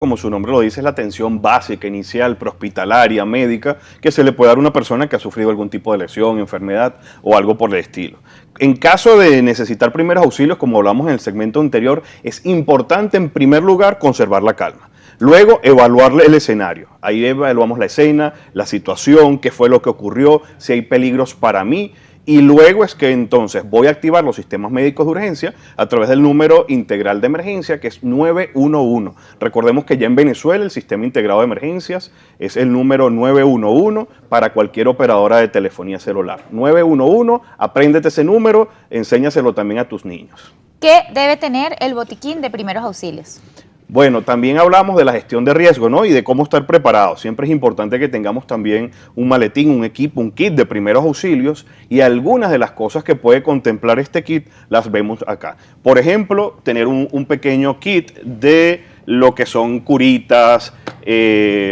como su nombre lo dice, es la atención básica, inicial, prehospitalaria, médica, que se le puede dar a una persona que ha sufrido algún tipo de lesión, enfermedad o algo por el estilo. En caso de necesitar primeros auxilios, como hablamos en el segmento anterior, es importante en primer lugar conservar la calma. Luego, evaluar el escenario. Ahí evaluamos la escena, la situación, qué fue lo que ocurrió, si hay peligros para mí. Y luego es que entonces voy a activar los sistemas médicos de urgencia a través del número integral de emergencia, que es 911. Recordemos que ya en Venezuela el sistema integrado de emergencias es el número 911 para cualquier operadora de telefonía celular. 911, apréndete ese número, enséñaselo también a tus niños. ¿Qué debe tener el botiquín de primeros auxilios? Bueno, también hablamos de la gestión de riesgo, ¿no? Y de cómo estar preparados. Siempre es importante que tengamos también un maletín, un equipo, un kit de primeros auxilios, y algunas de las cosas que puede contemplar este kit las vemos acá. Por ejemplo, tener un pequeño kit de lo que son curitas,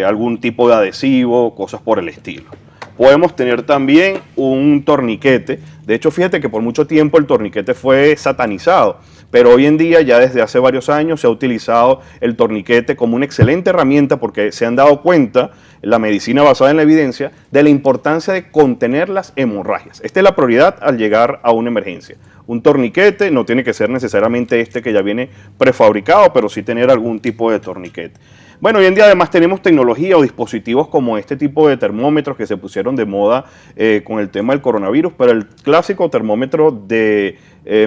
algún tipo de adhesivo, cosas por el estilo. Podemos tener también un torniquete. De hecho, fíjate que por mucho tiempo el torniquete fue satanizado, pero hoy en día, ya desde hace varios años, se ha utilizado el torniquete como una excelente herramienta porque se han dado cuenta, la medicina basada en la evidencia, de la importancia de contener las hemorragias. Esta es la prioridad al llegar a una emergencia. Un torniquete no tiene que ser necesariamente este que ya viene prefabricado, pero sí tener algún tipo de torniquete. Bueno, hoy en día además tenemos tecnología o dispositivos como este tipo de termómetros que se pusieron de moda con el tema del coronavirus, pero el clásico termómetro de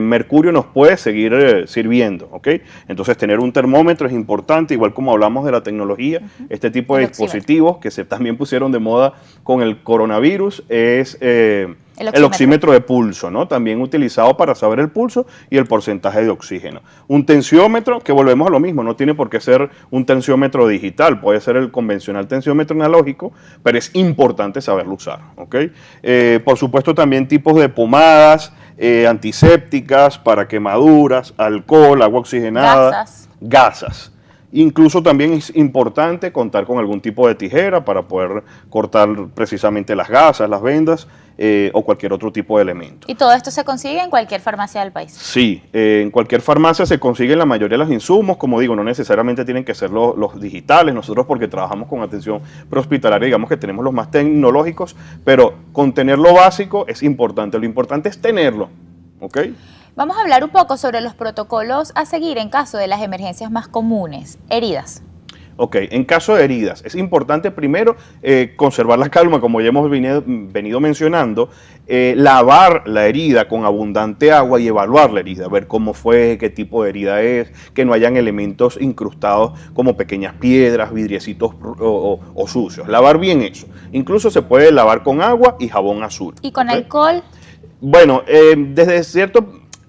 mercurio nos puede seguir sirviendo, ¿ok? Entonces tener un termómetro es importante, igual como hablamos de la tecnología, este tipo de dispositivos que se también pusieron de moda con el coronavirus es el oxímetro de pulso, ¿no? También utilizado para saber el pulso y el porcentaje de oxígeno. Un tensiómetro, que volvemos a lo mismo, no tiene por qué ser un tensiómetro digital, puede ser el convencional tensiómetro analógico, pero es importante saberlo usar, ¿ok? Por supuesto también tipos de pomadas, antisépticas para quemaduras, alcohol, agua oxigenada, gasas. Incluso también es importante contar con algún tipo de tijera para poder cortar precisamente las gasas, las vendas o cualquier otro tipo de elemento. ¿Y todo esto se consigue en cualquier farmacia del país? Sí, en cualquier farmacia se consiguen la mayoría de los insumos, como digo, no necesariamente tienen que ser los digitales, nosotros porque trabajamos con atención prehospitalaria, digamos que tenemos los más tecnológicos, pero con tener lo básico es importante, lo importante es tenerlo, ¿ok? Vamos a hablar un poco sobre los protocolos a seguir en caso de las emergencias más comunes, heridas. Ok, en caso de heridas, es importante primero conservar la calma, como ya hemos venido mencionando, lavar la herida con abundante agua y evaluar la herida, ver cómo fue, qué tipo de herida es, que no hayan elementos incrustados como pequeñas piedras, vidriecitos o sucios. Lavar bien eso. Incluso se puede lavar con agua y jabón azul. ¿Y con alcohol? Bueno,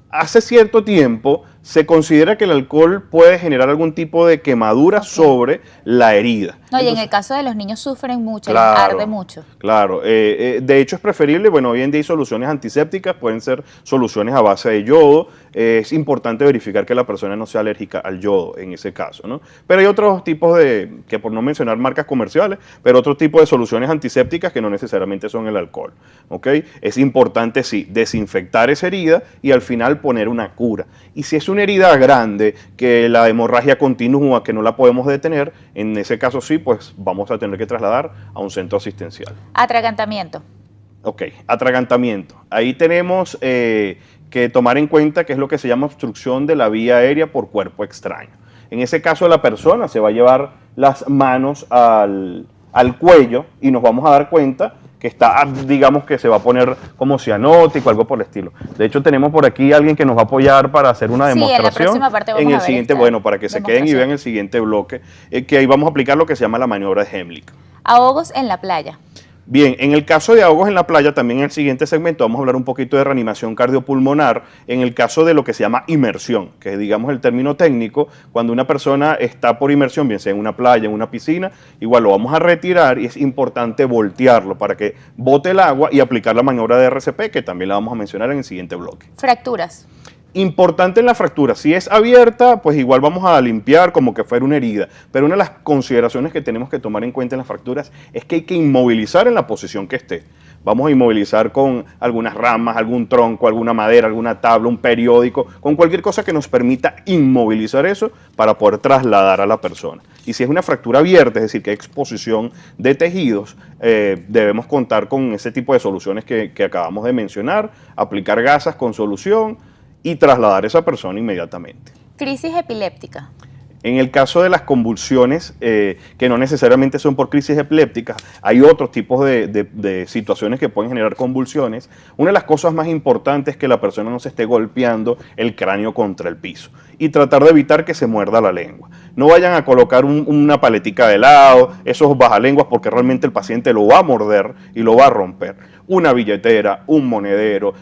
hace cierto tiempo se considera que el alcohol puede generar algún tipo de quemadura sobre la herida. No, y en el caso de los niños sufren mucho, les arde mucho. Claro, de hecho es preferible, bueno, hoy en día hay soluciones antisépticas, pueden ser soluciones a base de yodo, es importante verificar que la persona no sea alérgica al yodo en ese caso, ¿no? Pero hay otros tipos que por no mencionar marcas comerciales, pero otro tipo de soluciones antisépticas que no necesariamente son el alcohol, ¿ok? Es importante, sí, desinfectar esa herida y al final poner una cura. Y si es una herida grande, que la hemorragia continúa, que no la podemos detener, en ese caso sí, pues vamos a tener que trasladar a un centro asistencial. Atragantamiento. Ok, atragantamiento. Ahí tenemos que tomar en cuenta que es lo que se llama obstrucción de la vía aérea por cuerpo extraño. En ese caso la persona se va a llevar las manos al cuello y nos vamos a dar cuenta que está, digamos que se va a poner como cianótico, algo por el estilo. De hecho, tenemos por aquí a alguien que nos va a apoyar para hacer una demostración. En la próxima parte vamos en el a ver siguiente, bueno, para que se queden y vean el siguiente bloque, que ahí vamos a aplicar lo que se llama la maniobra de Heimlich. Ahogos en la playa. Bien, en el caso de ahogos en la playa, también en el siguiente segmento vamos a hablar un poquito de reanimación cardiopulmonar, en el caso de lo que se llama inmersión, que es, digamos, el término técnico, cuando una persona está por inmersión, bien sea en una playa, en una piscina, igual lo vamos a retirar y es importante voltearlo para que bote el agua y aplicar la maniobra de RCP, que también la vamos a mencionar en el siguiente bloque. Fracturas. Importante en la fractura, si es abierta, pues igual vamos a limpiar como que fuera una herida, pero una de las consideraciones que tenemos que tomar en cuenta en las fracturas es que hay que inmovilizar en la posición que esté, Vamos a inmovilizar con algunas ramas, algún tronco, alguna madera, alguna tabla, un periódico, con cualquier cosa que nos permita inmovilizar eso para poder trasladar a la persona. Y si es una fractura abierta, es decir, que hay exposición de tejidos, debemos contar con ese tipo de soluciones que acabamos de mencionar, aplicar gasas con solución y trasladar a esa persona inmediatamente. Crisis epiléptica. En el caso de las convulsiones, que no necesariamente son por crisis epilépticas, hay otros tipos de situaciones que pueden generar convulsiones. Una de las cosas más importantes es que la persona no se esté golpeando el cráneo contra el piso y tratar de evitar que se muerda la lengua. No vayan a colocar una paletica de helado, esos bajalenguas, porque realmente el paciente lo va a morder y lo va a romper. Una billetera, un monedero,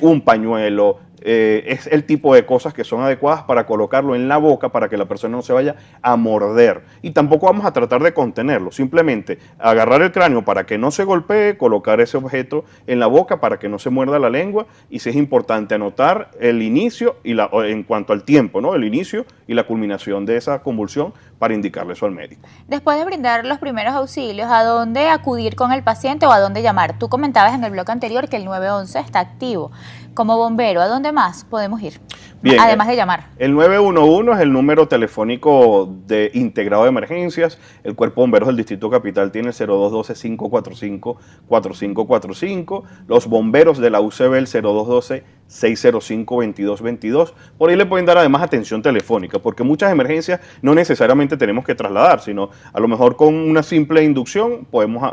un pañuelo, es el tipo de cosas que son adecuadas para colocarlo en la boca para que la persona no se vaya a morder. Y tampoco vamos a tratar de contenerlo, simplemente agarrar el cráneo para que no se golpee, colocar ese objeto en la boca para que no se muerda la lengua, y si es importante anotar el inicio y en cuanto al tiempo, ¿no? El inicio y la culminación de esa convulsión para indicarle eso al médico. Después de brindar los primeros auxilios, ¿a dónde acudir con el paciente o a dónde llamar? Tú comentabas en el bloque anterior que el 911 está activo. Como bombero, ¿a dónde más podemos ir? Bien, además de llamar. El 911 es el número telefónico integrado de emergencias. El Cuerpo de Bomberos del Distrito Capital tiene el 0212-545-4545. Los bomberos de la UCB el 0212-605-2222. Por ahí le pueden dar además atención telefónica, porque muchas emergencias no necesariamente tenemos que trasladar, sino a lo mejor con una simple inducción podemos,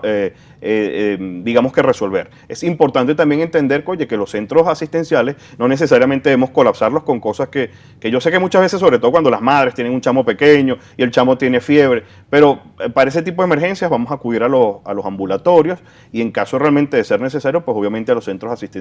digamos que resolver. Es importante también entender, oye, que los centros asistenciales no necesariamente debemos colapsarlos con cosas que yo sé que muchas veces, sobre todo cuando las madres tienen un chamo pequeño y el chamo tiene fiebre, pero para ese tipo de emergencias vamos a acudir a los ambulatorios y en caso realmente de ser necesario, pues obviamente a los centros asistenciales.